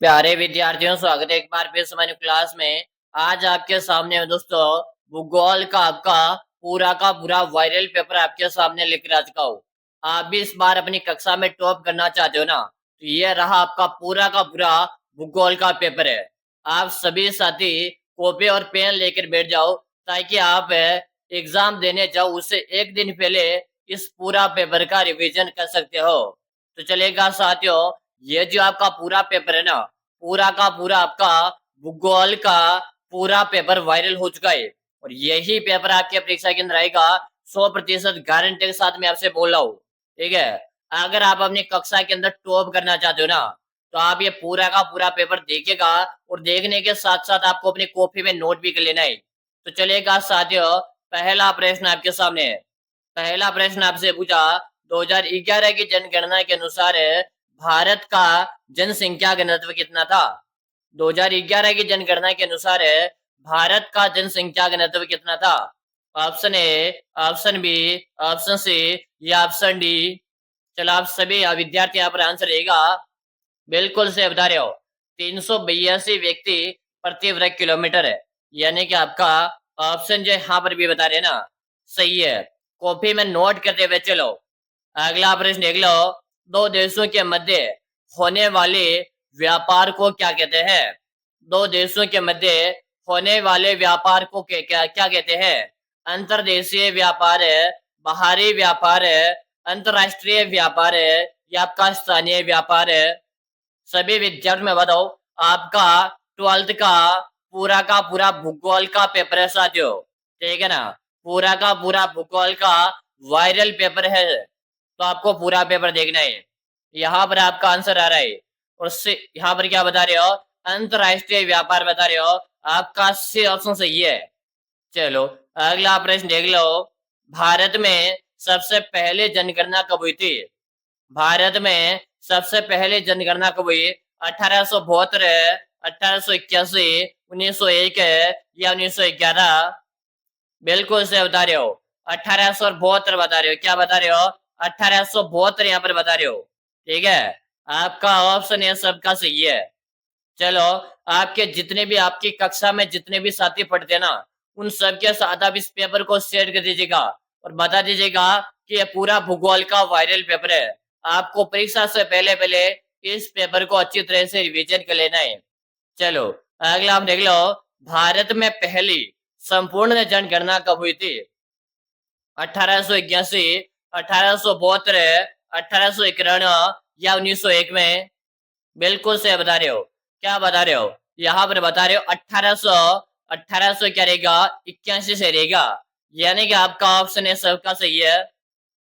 प्यारे विद्यार्थियों, स्वागत है एक बार फिर से हमारी क्लास में। आज आपके सामने दोस्तों भूगोल का आपका पूरा का पूरा वायरल पेपर आपके सामने लेकर आ चुका हूँ। आप भी इस बार अपनी कक्षा में टॉप करना चाहते हो ना, तो ये रहा आपका पूरा का पूरा भूगोल का पेपर है। आप सभी साथी कॉपी और पेन लेकर बैठ जाओ ताकि आप एग्जाम देने जाओ उससे एक दिन पहले इस पूरा पेपर का रिवीजन कर सकते हो। तो चलेगा साथियों, ये जो आपका पूरा पेपर है ना, पूरा का पूरा आपका भूगोल का पूरा पेपर वायरल हो चुका है। और यही पेपर आपके परीक्षा के अंदर आएगा 100% गारंटी के साथ मैं आपसे बोल रहा हूँ। ठीक है, अगर आप अपनी कक्षा के अंदर टॉप करना चाहते हो ना, तो आप ये पूरा का पूरा पेपर देखिएगा और देखने के साथ साथ आपको अपनी कॉपी में नोट भी कर लेना है। तो चलेगा साथियों, पहला प्रश्न आपके सामने है। पहला प्रश्न आपसे पूछा, 2011 की जनगणना के अनुसार भारत का जनसंख्या घनत्व कितना था? 2011 की जनगणना के अनुसार भारत का जनसंख्या घनत्व कितना था? Option A, option B, option C या ऑप्शन डी। चलो आप सभी विद्यार्थी यहाँ पर आंसर रहेगा बिल्कुल से बता रहे हो। 382 व्यक्ति प्रति वर्ग किलोमीटर है। यानी कि आपका ऑप्शन जो यहाँ पर भी बता रहे हैं ना, सही है। कॉपी में नोट करते हुए चलो। अगला प्रश्न देख लो, दो देशों के मध्य होने वाले व्यापार को क्या कहते हैं? दो देशों के मध्य होने वाले व्यापार को क्या क्या कहते हैं? अंतर्देशीय व्यापार है, बाहरी व्यापार है, अंतरराष्ट्रीय व्यापार है या आपका स्थानीय व्यापार है? सभी विद्यार्थियों में बताओ, आपका 12th का पूरा भूगोल का पेपर है साथियों। ठीक है ना, पूरा का पूरा भूगोल का वायरल पेपर है, तो आपको पूरा पेपर देखना है। यहाँ पर आपका आंसर आ रहा है और यहाँ पर क्या बता रहे हो? अंतरराष्ट्रीय व्यापार बता रहे हो। आपका सी ऑप्शन सही है। चलो अगला प्रश्न देख लो, भारत में सबसे पहले जनगणना कब हुई थी? भारत में सबसे पहले जनगणना कब हुई? 1872 है, 1881, 1901 है या 1911? बिल्कुल से बता रहे हो, 1872 बता रहे हो। क्या बता रहे हो? 1872 यहाँ पर बता रहे हो। ठीक है, आपका ऑप्शन ये सबका सही है। चलो, आपके जितने भी आपकी कक्षा में जितने भी साथी पढ़ते हैं ना, उन सबके साथ आप इस पेपर को शेयर कर दीजिएगा और बता दीजिएगा कि ये पूरा भूगोल का वायरल पेपर है। आपको परीक्षा से पहले पहले इस पेपर को अच्छी तरह से रिवीजन कर लेना है। चलो अगला आप देख लो, भारत में पहली संपूर्ण जनगणना कब हुई थी? 1881, 1872, 1891 या 1901 में? बिल्कुल से बता रहे हो। क्या बता रहे हो? यहाँ पर बता रहे हो 1800 क्या रहेगा? 81 से रहेगा। यानी कि आपका ऑप्शन है सबका सही है।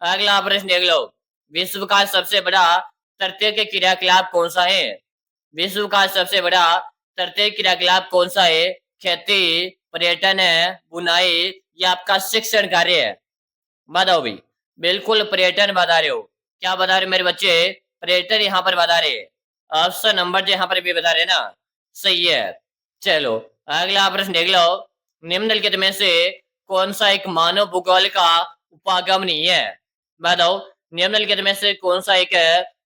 अगला प्रश्न देख लो, विश्व का सबसे बड़ा तृतीयक क्रियाकलाप कौन सा है? विश्व का सबसे बड़ा तृतीयक क्रियाकलाप कौन सा है? खेती, पर्यटन है, बुनाई या आपका शिक्षण कार्य है? बताओ भाई। बिल्कुल पर्यटन बता रहे हो। क्या बता रहे हो मेरे बच्चे? पर्यटन यहाँ पर बता रहे हैं। ऑप्शन नंबर जो यहाँ पर भी बता रहे हैं ना, सही है। चलो अगला प्रश्न देख लो, निम्नलिखित में से कौन सा एक मानव भूगोल का उपागम नहीं है? बताओ, निम्नलिखित में से कौन सा एक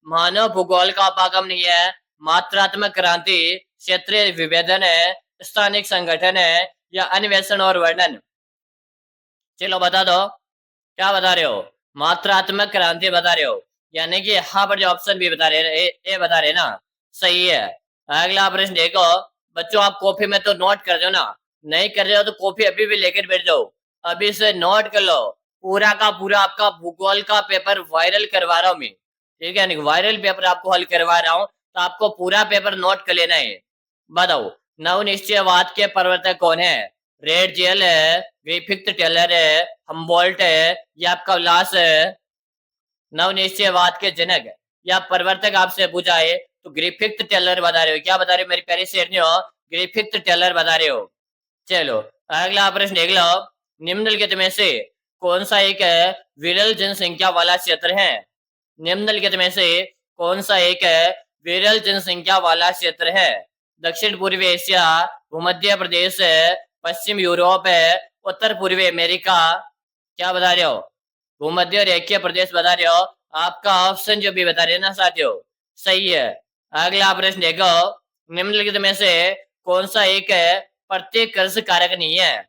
मानव भूगोल का उपागम नहीं है? मात्रात्मक क्रांति, क्षेत्रीय विभेदन है, स्थानिक संगठन है या अन्वेषण और वर्णन? चलो बता दो। क्या बता रहे हो? मात्रात्मक क्रांति बता रहे हो। यानी कि यहाँ पर जो ऑप्शन भी बता रहे हैं, ए बता रहे हैं ना, सही है। अगला प्रश्न देखो, बच्चों आप कॉपी में तो नोट कर दो ना, नहीं कर रहे हो तो कॉपी अभी भी लेकर बैठ जाओ, अभी से नोट कर लो। पूरा का पूरा आपका भूगोल का पेपर वायरल करवा रहा हूँ मैं। ठीक है, वायरल पेपर आपको हल करवा रहा हूँ, तो आपको पूरा पेपर नोट कर लेना है। बताओ, नवनिश्चयवाद के प्रवर्तक कौन है? रेड जेल है, ग्रिफिथ टेलर है, हम्बोल्ट है या आपका उल्लास है? नवनिश्चयवाद के जनक या प्रवर्तक आपसे पूछा है तो ग्रिफिथ टेलर बता रहे हो। क्या बता रहे हो मेरी प्यारी शेरनियों? ग्रिफिथ टेलर बता रहे हो। चलो अगला प्रश्न देख लो, निम्नलिखित में से कौन सा एक विरल जनसंख्या वाला क्षेत्र है? निम्नलिखित में से कौन सा एक विरल जनसंख्या वाला क्षेत्र है? दक्षिण पूर्वी एशिया, भूमध्य प्रदेश है, पश्चिम यूरोप है, उत्तर पूर्वी अमेरिका? क्या बता रहे हो? भूमध्य रेखीय प्रदेश बता रहे हो। आपका ऑप्शन जो भी बता रहे हैं ना साथियों, सही है। अगला प्रश्न देखो, निम्नलिखित में से कौन सा एक प्रत्येकर्ष कारक नहीं है?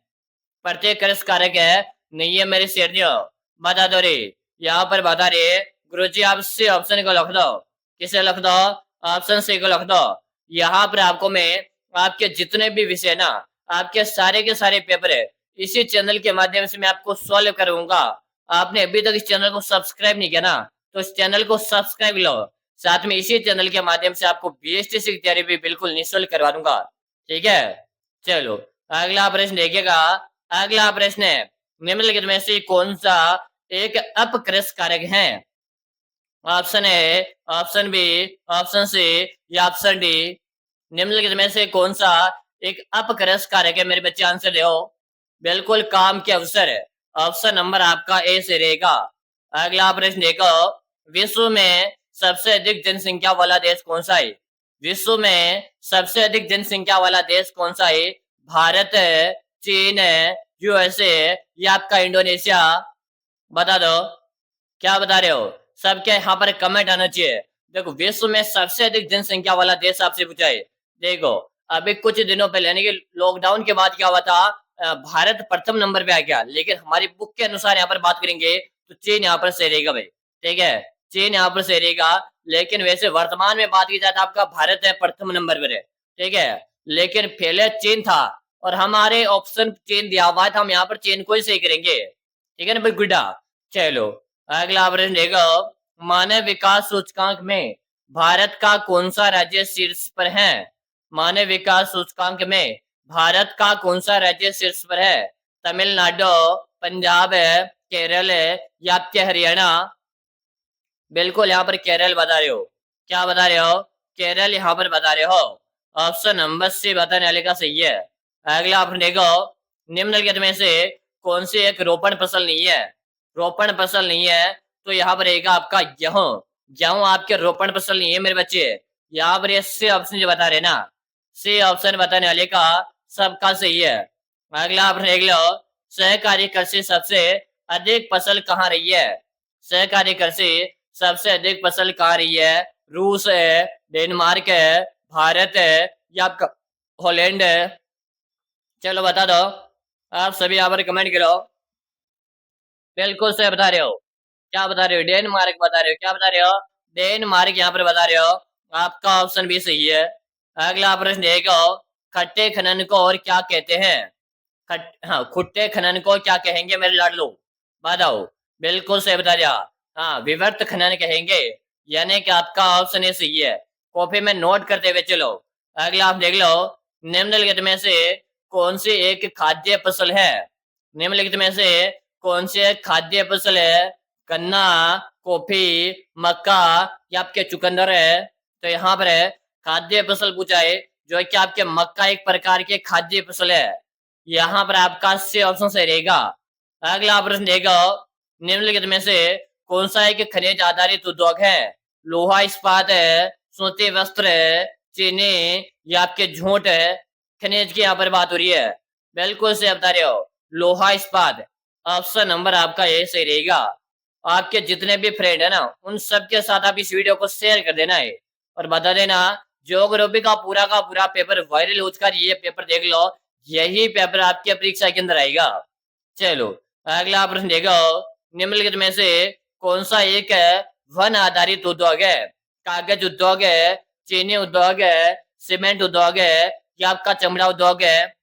प्रत्येकर्ष कारक है नहीं है मेरे शेरनियों, बता दो रे। यहाँ पर बता रहे गुरुजी, आप सी ऑप्शन को लिख दो। किसे लिख दो? ऑप्शन सी को लिख दो। यहाँ पर आपको मैं आपके जितने भी विषय ना, आपके सारे के सारे पेपर है, इसी चैनल के माध्यम से मैं आपको सॉल्व करूंगा। आपने अभी तक इस चैनल को सब्सक्राइब नहीं किया ना, तो इस चैनल को सब्सक्राइब लो। साथ में इसी चैनल के माध्यम से आपको बीएसटीसी की तैयारी भी बिल्कुल निःशुल्क करवा दूंगा। ठीक है, चलो अगला प्रश्न देखिएगा। अगला प्रश्न है, निम्नलिखित में से कौन सा एक अपकृष कारक है? Option A, option B, option C या ऑप्शन डी। निम्नलिखित में से कौन सा एक अपकृष कारक है मेरे बच्चे? आंसर दो। बिल्कुल काम के अवसर है। ऑप्शन नंबर आपका ए से रहेगा। अगला प्रश्न देखो, विश्व में सबसे अधिक जनसंख्या वाला देश कौन सा है? विश्व में सबसे अधिक जनसंख्या वाला देश कौन सा है? भारत है, चीन है, यूएसए या आपका इंडोनेशिया? बता दो, क्या बता रहे हो? सबके यहाँ पर कमेंट आना चाहिए। देखो, विश्व में सबसे अधिक जनसंख्या वाला देश आपसे पूछा है। देखो, अभी कुछ दिनों पहले यानी कि लॉकडाउन के बाद क्या हुआ था, भारत प्रथम नंबर पे आ गया, लेकिन हमारी बुक के अनुसार यहाँ पर बात करेंगे तो चीन यहाँ पर सही रहेगा भाई। ठीक है, चीन यहाँ पर सही रहेगा, लेकिन वैसे वर्तमान में बात की जाए तो आपका भारत है प्रथम नंबर पर है। ठीक है, लेकिन पहले चीन था और हमारे ऑप्शन चीन दिया हुआ है, हम यहाँ पर चीन को ही सही करेंगे। ठीक है ना भाई, गुड्डा। चलो अगला प्रश्न देखो, मानव विकास सूचकांक में भारत का कौन सा राज्य शीर्ष पर है? मानव विकास सूचकांक में भारत का कौन सा राज्य शीर्ष पर है? तमिलनाडु, पंजाब है, केरल है या आपके हरियाणा? बिल्कुल यहाँ पर केरल बता रहे हो। क्या बता रहे हो? केरल यहाँ पर बता रहे हो। ऑप्शन नंबर सी बताने वाले का सही है। अगला आप देखो, निम्नलिखित में से कौन सी एक रोपण फसल नहीं है? रोपण फसल नहीं है तो यहाँ पर रहेगा आपका गेहूं। गेहूं आपके रोपण फसल नहीं है मेरे बच्चे। यहाँ पर ये सी ऑप्शन जो बता रहे ना, सी ऑप्शन बताने वाले का सबका सही है। अगला आप देख लो, सहकारी कृषि सबसे अधिक फसल कहाँ रही है? सहकारी कृषि सबसे अधिक फसल कहाँ रही है? रूस है, डेनमार्क है, भारत है या आपका हॉलैंड है? चलो बता दो, आप सभी यहाँ पर कमेंट करो। बिल्कुल सही बता रहे हो। क्या बता रहे हो? डेनमार्क बता रहे हो। क्या बता रहे हो? डेनमार्क यहाँ पर बता रहे हो। आपका ऑप्शन भी सही है। अगला प्रश्न देखो, खट्टे खनन को और क्या कहते हैं? हाँ, खुट्टे खनन को क्या कहेंगे मेरे लाडलो? बताओ। बिल्कुल सही बता दिया। हाँ, विवर्त खनन कहेंगे, यानी कि आपका ऑप्शन ए सही है। कॉपी में नोट करते हुए चलो। अगला आप देख लो, निम्नलिखित में से कौन सी एक खाद्य फसल है? निम्नलिखित में से कौन सी एक खाद्य फसल है? गन्ना, कॉफी, मक्का या आपके चुकंदर है? तो यहाँ पर है खाद्य फसल पूछा है, जो है कि आपके मक्का एक प्रकार के खाद्य फसल है। यहाँ पर आपका सी ऑप्शन सही रहेगा। अगला प्रश्न देखो, निम्नलिखित में से कौन सा एक खनिज आधारित उद्योग है? लोहा इस्पात है, सूती वस्त्र है, चीनी या आपके झूठ है? खनिज की यहाँ पर बात हो रही है। बिल्कुल से बता रहे हो, लोहा इस्पात। ऑप्शन नंबर आपका ये सही रहेगा। आपके जितने भी फ्रेंड है ना, उन सबके साथ आप इस वीडियो को शेयर कर देना है और बता देना, ज्योग्राफी का पूरा पेपर वायरल हो चुका है, ये पेपर देख लो, यही पेपर आपके परीक्षा के अंदर आएगा। चलो अगला प्रश्न देखो, निम्नलिखित में से कौन सा एक वन आधारित उद्योग है? कागज उद्योग है, चीनी उद्योग है, सीमेंट उद्योग है या आपका चमड़ा उद्योग है?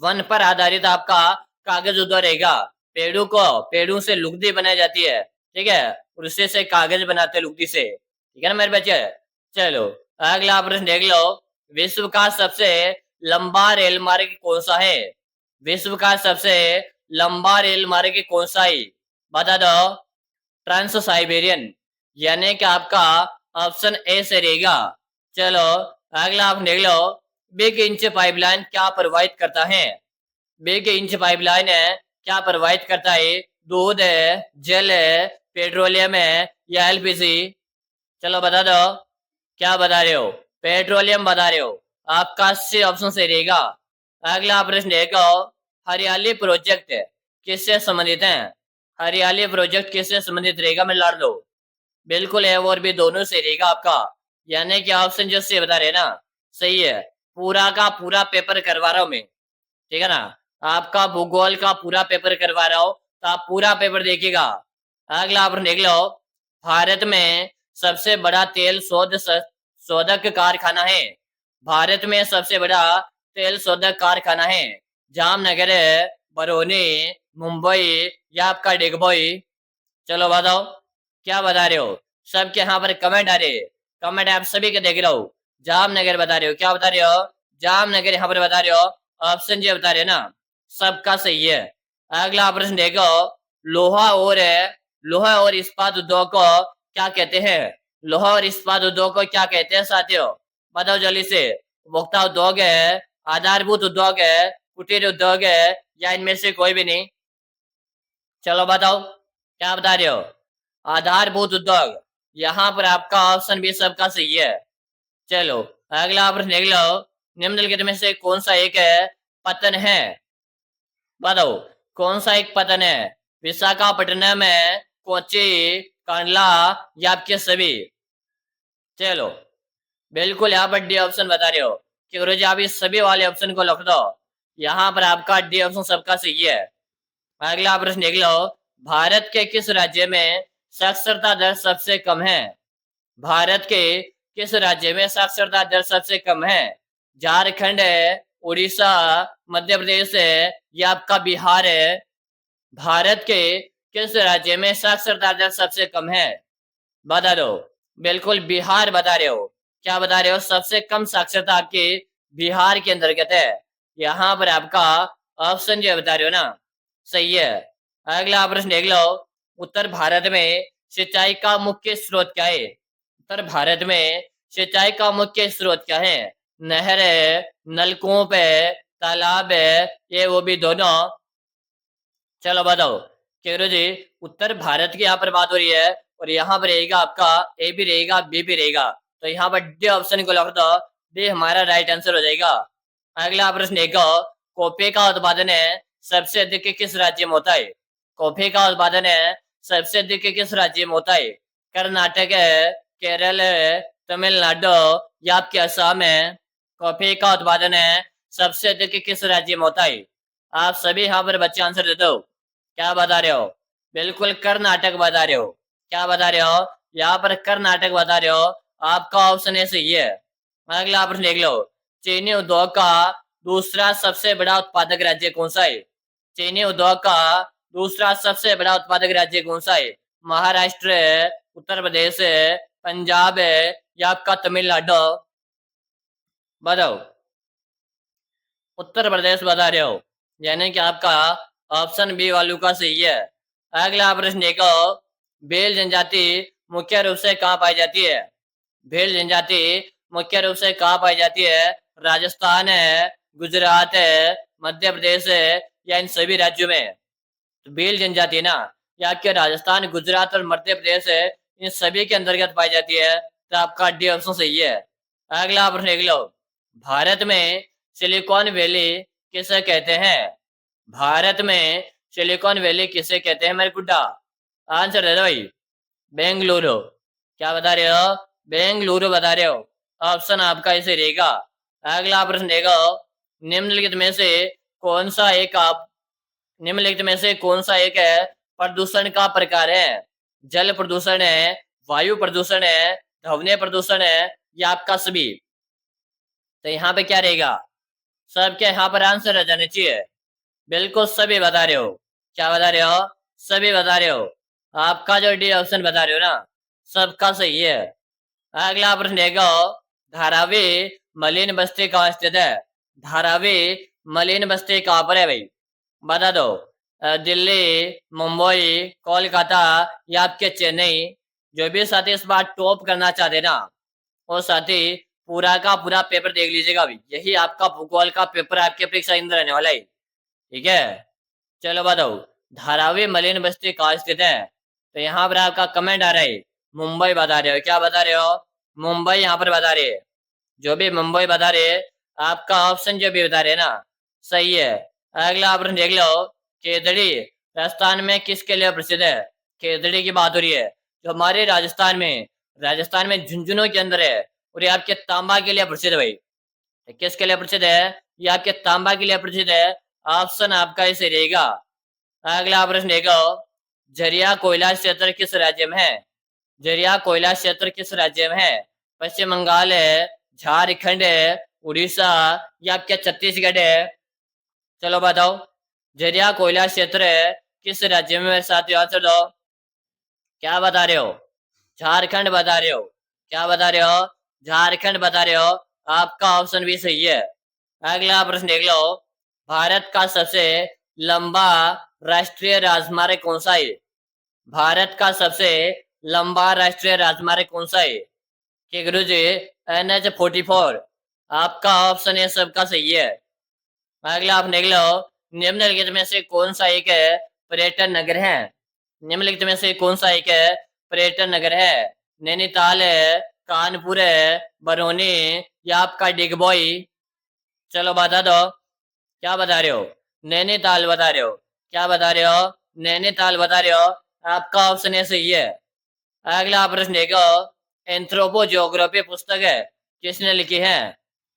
वन पर आधारित आपका कागज उद्योग रहेगा। पेड़ों से लुगदी बनाई जाती है। ठीक है, और उससे से कागज बनाते हैं लुगदी से। ठीक है ना मेरे बच्चे। चलो अगला प्रश्न देख लो, विश्व का सबसे लंबा रेल मार्ग कौन सा है? विश्व का सबसे लंबा रेल मार्ग कौन सा है? बता दो। ट्रांस साइबेरियन, यानी कि आपका ऑप्शन ए से रहेगा। चलो अगला आप देख लो, बिग इंच पाइपलाइन क्या प्रभावित करता है? बिग इंच पाइपलाइन है क्या प्रभावित करता है? दूध है, जल है, पेट्रोलियम है या एलपीजी? चलो बता दो, क्या बता रहे हो? पेट्रोलियम बता रहे हो। आपका सी ऑप्शन सही रहेगा। अगला प्रश्न देखो, हरियाली प्रोजेक्ट किससे संबंधित है? हरियाली प्रोजेक्ट किससे संबंधित रहेगा मैं लाड़ दो? बिल्कुल है और भी दोनों से रहेगा आपका, यानी कि ऑप्शन जो से बता रहे हैं ना, सही है, पूरा का पूरा पेपर करवा रहा हूं मैं, ठीक है ना। आपका भूगोल का पूरा पेपर करवा रहा हूं, तो आप पूरा पेपर देखिएगा। अगला प्रश्न देख लो, भारत में सबसे बड़ा तेल शोधक कारखाना है। भारत में सबसे बड़ा तेल शोधक कारखाना है, जामनगर है, बरौनी, मुंबई या आपका डिगबोई। चलो बताओ, क्या बता रहे हो? सबके यहाँ पर कमेंट आ रहे हैं, कमेंट आप सभी के देख रहा हूँ। जामनगर बता रहे हो, क्या बता रहे हो? जामनगर यहाँ पर बता रहे हो, ऑप्शन जी बता रहे हो ना, सबका सही है। अगला प्रश्न देखो, लोहा और इस्पात उद्योग को क्या कहते हैं? लोहा और इस्पात उद्योग को क्या कहते हैं साथियों? बताओ जल्दी से। उपभोक्ता उद्योग है, आधारभूत उद्योग है, कुटीर उद्योग है, या इनमें से कोई भी नहीं? चलो बताओ, क्या बता रहे हो? आधारभूत उद्योग। यहाँ पर आपका ऑप्शन भी सबका सही है। चलो अगला प्रश्न देख लो, निम्नलिखित में से कौन सा एक है पतन है? बताओ, कौन सा एक पतन है? विशाखापट्टनम है, कोच्चि, कंडला या आपके सभी? चलो बिल्कुल यहाँ पर डी ऑप्शन बता रहे हो कि गुरुजी आप इस सभी वाले ऑप्शन को लिख दो। यहाँ पर आपका डी ऑप्शन सबका सही है। अगला प्रश्न देख लो, भारत के किस राज्य में साक्षरता दर सबसे कम है? भारत के किस राज्य में साक्षरता दर सबसे कम है? झारखंड है, उड़ीसा, मध्य प्रदेश है या आपका बिहार है? भारत के किस राज्य में साक्षरता दर सबसे कम है? बता दो। बिल्कुल बिहार बता रहे हो, क्या बता रहे हो? सबसे कम साक्षरता आपके बिहार के अंतर्गत है। यहाँ पर आपका ऑप्शन जो बता रहे हो ना, सही है। अगला प्रश्न देख लो, उत्तर भारत में सिंचाई का मुख्य स्रोत क्या है? उत्तर भारत में सिंचाई का मुख्य स्रोत क्या है? नहर है, नलकूप है, तालाब है, ये वो भी दोनों? चलो बताओ केरो जी, उत्तर भारत की यहाँ पर बात हो रही है और यहाँ पर रहेगा आपका ए भी रहेगा, बी भी रहेगा, तो यहाँ पर डी ऑप्शन को लिख दो, डी हमारा राइट आंसर हो जाएगा। अगला प्रश्न देखो, कॉफी का उत्पादन है सबसे अधिक किस राज्य में होता है? कॉफी का उत्पादन है सबसे अधिक किस राज्य में होता है? कर्नाटक है, केरल है, तमिलनाडु या आपके असम है? कॉफी का उत्पादन है सबसे अधिक किस राज्य में होता है? आप सभी यहाँ पर बच्चे आंसर दे दो। क्या बता रहे हो? बिल्कुल कर्नाटक बता रहे हो। क्या बता रहे हो? यहाँ पर कर्नाटक बता रहे हो, आपका ऑप्शन ए सही है। अगला प्रश्न देख लो, चीनी उद्योग का दूसरा सबसे बड़ा उत्पादक राज्य कौन सा है? चीनी उद्योग का दूसरा सबसे बड़ा उत्पादक राज्य कौन सा है? महाराष्ट्र है, उत्तर प्रदेश है, पंजाब है या आपका तमिलनाडु? बताओ। उत्तर प्रदेश बता रहे हो, यानी कि आपका ऑप्शन बी वालों का सही है। अगला प्रश्न देखो, भील जनजाति मुख्य रूप से कहाँ पाई जाती है? भील जनजाति मुख्य रूप से कहाँ पाई जाती है? राजस्थान है, गुजरात है, मध्य प्रदेश है या इन सभी राज्यों में? तो भील जनजाति ना, ये आपके राजस्थान, गुजरात और मध्य प्रदेश है, इन सभी के अंतर्गत पाई जाती है, तो आपका डी ऑप्शन सही है। अगला प्रश्न देख लो, भारत में सिलिकॉन वैली किसे कहते हैं? भारत में सिलिकॉन वैली किसे कहते हैं मेरे गुड्डा? आंसर दे दो भाई। बेंगलुरु। क्या बता रहे हो? बेंगलुरु बता रहे हो, ऑप्शन आपका इसे रहेगा। अगला प्रश्न देखो, निम्नलिखित में से कौन सा एक आप निम्नलिखित में से कौन सा एक है प्रदूषण का प्रकार है? जल प्रदूषण है, वायु प्रदूषण है, ध्वनि प्रदूषण है या आपका सभी? तो यहाँ पे क्या रहेगा? सबके यहाँ पर आंसर आ जाने चाहिए। बिल्कुल सभी बता रहे हो। क्या बता रहे हो? सभी बता रहे हो। आपका जो डी ऑप्शन बता रहे हो ना, सबका सही है। अगला प्रश्न देखो, धारावी मलिन बस्ती कहाँ स्थित है? धारावी मलिन बस्ती कहाँ पर है भाई? बता दो। दिल्ली, मुंबई, कोलकाता या आपके चेन्नई? जो भी साथी इस बार टॉप करना चाहते ना, वो साथी पूरा का पूरा पेपर देख लीजिएगा अभी। यही आपका भूगोल का पेपर आपके परीक्षा इंद्र रहने वाला है, ठीक है। चलो बताओ, धारावी मलिन बस्ती कहाँ स्थित है? तो यहाँ पर आपका कमेंट आ रहा है, मुंबई बता रहे हो। क्या बता रहे हो? मुंबई यहाँ पर बता रहे, जो भी मुंबई बता रहे, आपका ऑप्शन जो भी बता रहे ना, सही है। अगला प्रश्न देख लो, केदड़ी राजस्थान में किसके लिए प्रसिद्ध है? केदड़ी की बात हो रही है, जो हमारे राजस्थान में झुंझुनू के अंदर है, और ये आपके तांबा के लिए प्रसिद्ध है भाई। किसके लिए प्रसिद्ध है? ये आपके तांबा के लिए प्रसिद्ध है। ऑप्शन आपका इसे रहेगा। अगला प्रश्न देखो, झरिया कोयला क्षेत्र किस राज्य में है? झरिया कोयला क्षेत्र किस राज्य में है? पश्चिम बंगाल है, झारखंड है, उड़ीसा या आपके छत्तीसगढ़ है? चलो बताओ, झरिया कोयला क्षेत्र किस राज्य में? मेरे साथियों आंसर दो। क्या बता रहे हो? झारखंड बता रहे हो। क्या बता रहे हो? झारखंड बता रहे हो। आपका ऑप्शन भी सही है। अगला प्रश्न देख लो, भारत का सबसे लंबा राष्ट्रीय राजमार्ग कौन सा है? भारत का सबसे लंबा राष्ट्रीय राजमार्ग कौन सा है? कि गुरुजी NH-44। आपका ऑप्शन है सबका सही है। अगला आप देख लो, निम्नलिखित में से कौन सा एक पर्यटन नगर है? निम्नलिखित में से कौन सा एक पर्यटन नगर है? नैनीताल है, कानपुर है, बरौनी या आपका डिगबोई? चलो बता दो, क्या बता रहे हो? नैनीताल बता रहे हो। क्या बता रहे हो? नैनीताल बता रहे हो। आपका ऑप्शन है सही है। अगला प्रश्न देखो, एंथ्रोपो ज्योग्राफी पुस्तक है किसने लिखी है?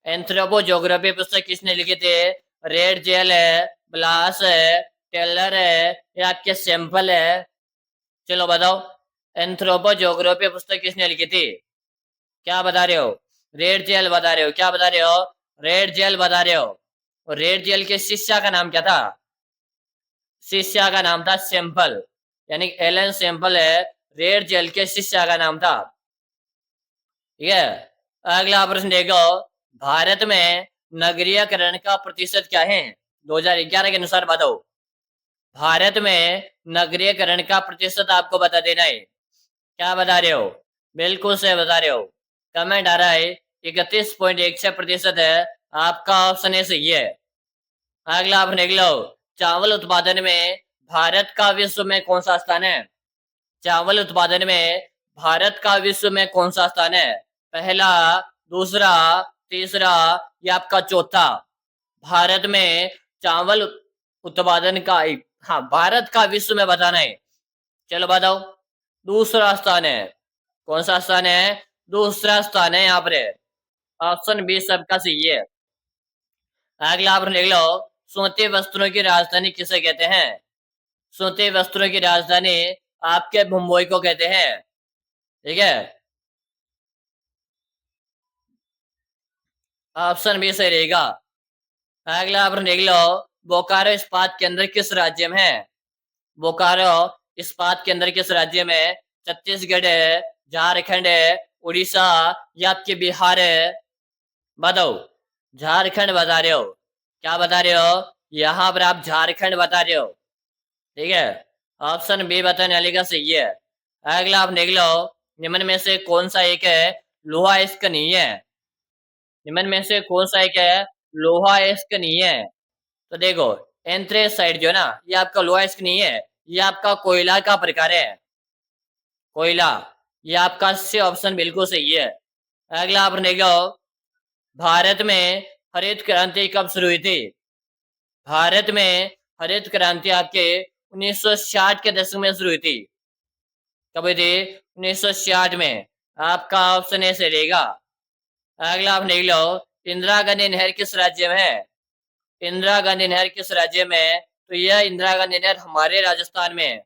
एंथ्रोपो ज्योग्राफी पुस्तक किसने लिखी थी? रेड जेल है, ब्लास है, टेलर है या आपके सैंपल है? चलो बताओ, एंथ्रोपो ज्योग्राफी पुस्तक किसने लिखी थी? क्या बता रहे हो? रेड जेल बता रहे हो। क्या बता रहे हो? रेड जेल बता रहे हो। और रेड जेल के शिष्य का नाम क्या था? शिष्य का नाम था सैंपल, यानी एलन सैंपल है, रेड जेल के शिष्य का नाम था। ठीक है। अगला प्रश्न देखो, भारत में नगरीयकरण का प्रतिशत क्या है? 2011 के अनुसार बताओ। भारत में नगरीयकरण का प्रतिशत आपको बता देना है। क्या बता रहे हो? बिल्कुल सही बता रहे हो। कमेंट आ रहा है 31.16% है। आपका ऑप्शन है सही है। अगला आप देख लो, चावल उत्पादन में भारत का विश्व में कौन सा स्थान है? चावल उत्पादन में भारत का विश्व में कौन सा स्थान है? पहला, दूसरा, तीसरा या आपका चौथा? भारत में चावल उत्पादन का, हाँ, भारत का विश्व में बताना है। चलो बताओ, दूसरा स्थान है। कौन सा स्थान है? दूसरा स्थान है यहाँ पर। ऑप्शन बी सबका सही है। अगला आप देख लो, सूती वस्त्रों की राजधानी किसे कहते हैं? सूती वस्त्रों की राजधानी आपके मुंबई को कहते हैं। ठीक है, ऑप्शन बी सही रहेगा। अगला आप देख लो, बोकारो इस्पात केंद्र किस राज्य में है? बोकारो इस्पात केंद्र किस राज्य में? छत्तीसगढ़ है, झारखंड है, उड़ीसा या आपके बिहार है? बताओ। झारखंड बता रहे हो। क्या बता रहे हो? यहाँ पर आप झारखंड बता रहे हो। ठीक है, ऑप्शन बी बताने वाले का सही है। अगला आप देख लो, निम्न में से कौन सा एक है लोहा इश्क नहीं है? निम्न में से कौन सा एक है लोहा इश्क नहीं है? तो देखो, एंथ्रेसाइट जो है ना, ये आपका लोहा इश्क नहीं है, ये आपका कोयला का प्रकार है। कोयला, ये आपका सी ऑप्शन बिल्कुल सही है। अगला आप देखो, भारत में हरित क्रांति कब शुरू हुई थी? भारत में हरित क्रांति आपके 1960 के दशक में शुरू हुई थी। कब हुई थी? 1960 में। आपका ऑप्शन ए से रहेगा। अगला आप देख लो, इंदिरा गांधी नहर किस राज्य में है? इंदिरा गांधी नहर किस राज्य में है? तो यह इंदिरा गांधी नहर हमारे राजस्थान में है।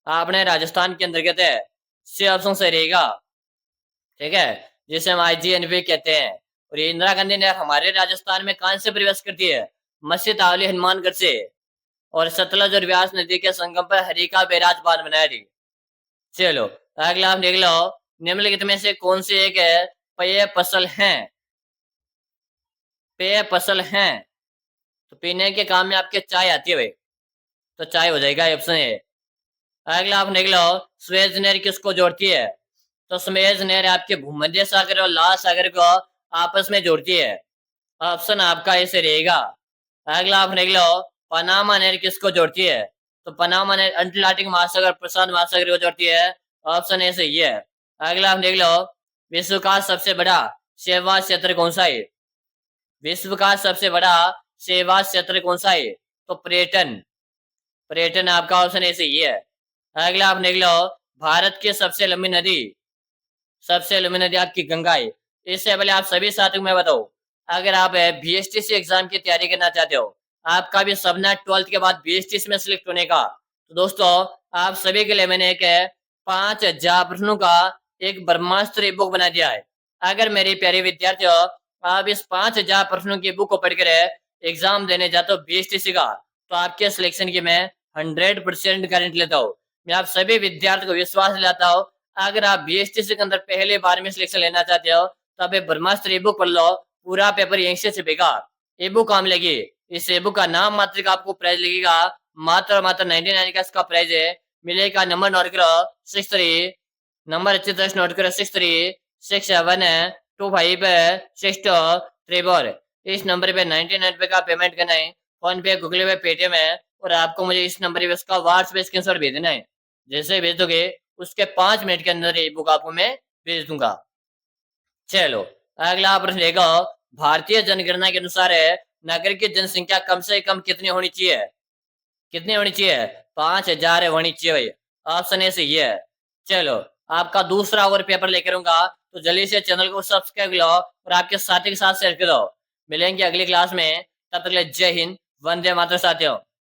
आपने राजस्थान के अंतर्गत है। सी ऑप्शन सही रहेगा। ठीक है, जिसे हम IGNB कहते हैं। और ये इंदिरा गांधी नहर हमारे राजस्थान में कहां से प्रवेश करती है? मस्जिद आवली हनुमानगढ़ से। और सतलज और व्यास नदी के संगम पर हरिका बैराज बांध बनाया थी। चलो, अगला आप देख लो, निम्नलिखित में से कौन सी एक है पेय फसल है? पेय फसल है, तो पीने के काम में आपके चाय आती है भाई, तो चाय हो जाएगा ऑप्शन ए। अगला आप देख लो, स्वेज नहर किसको जोड़ती है? तो स्वेज नहर आपके भूमध्य सागर और लाल सागर को आपस में जोड़ती है। ऑप्शन आपका ऐसे रहेगा। अगला आप देख लो, पनामा नहर किसको जोड़ती है? तो पनामा नहर अटलांटिक महासागर प्रशांत महासागर को जोड़ती है। ऑप्शन ए सही है। अगला आप देख लो, विश्व का सबसे बड़ा सेवा क्षेत्र कौन सा है? विश्व का सबसे बड़ा सेवा क्षेत्र कौन सा है? तो पर्यटन। पर्यटन आपका ऑप्शन ए सही है। अगला आप देख लो, भारत की सबसे लंबी नदी, सबसे लंबी नदी आपकी गंगा है। इससे पहले आप सभी साथियों में बताओ, अगर आप बीएसटीसी एग्जाम की तैयारी करना चाहते हो, आपका भी सपना 12th के बाद बीएसटीसी में सिलेक्ट होने का, तो दोस्तों आप सभी के लिए मैंने एक 5000 प्रश्नों का एक ब्रह्मास्त्र ई बुक बना दिया है। अगर मेरे प्यारे विद्यार्थियों आप इस 5000 प्रश्नों की बुक को पढ़कर एग्जाम देने जाते हो बीएसटीसी का, तो आपके सिलेक्शन की मैं 100% गारंटी लेता हूँ। मैं आप सभी विद्यार्थियों को विश्वास दिलाता हूँ, अगर आप बीएसटीसी के अंदर पहले बार में सिलेक्शन लेना चाहते हो तो आप ब्रह्मास्त्र ई बुक पढ़ लो। पूरा पेपर यहीं से छपेगा, ई बुक काम लगी। इस ई बुक का नाम मात्र का आपको प्राइस लगेगा मात्र मात्र 99 का इसका प्राइस है। मिलेगा, नंबर नोट करो 63, नंबर अच्छी तरह से नोट करो 6367256234। इस नंबर पे 99 का पेमेंट करना है, फोन पे, गूगल पे, पेटीएम है, और आपको मुझे इस नंबर पे उसका व्हाट्सएप स्क्रीनशॉट भेज देना है। जैसे भेज दोगे उसके 5 मिनट के अंदर ये बुक आपको मैं भेज दूंगा। चलो अगला प्रश्न देखो, भारतीय जनगणना के अनुसार नागरिक की जनसंख्या कम से कम कितनी होनी चाहिए? कितनी होनी चाहिए? 5000 होनी चाहिए भाई। ऑप्शन ए सही है। चलो आपका दूसरा और पेपर लेकर आऊंगा, तो जल्दी से चैनल को सब्सक्राइब लो और आपके साथी के साथ शेयर करो। मिलेंगे अगली क्लास में, तब तक के लिए जय हिंद, वंदे मातरम साथियों।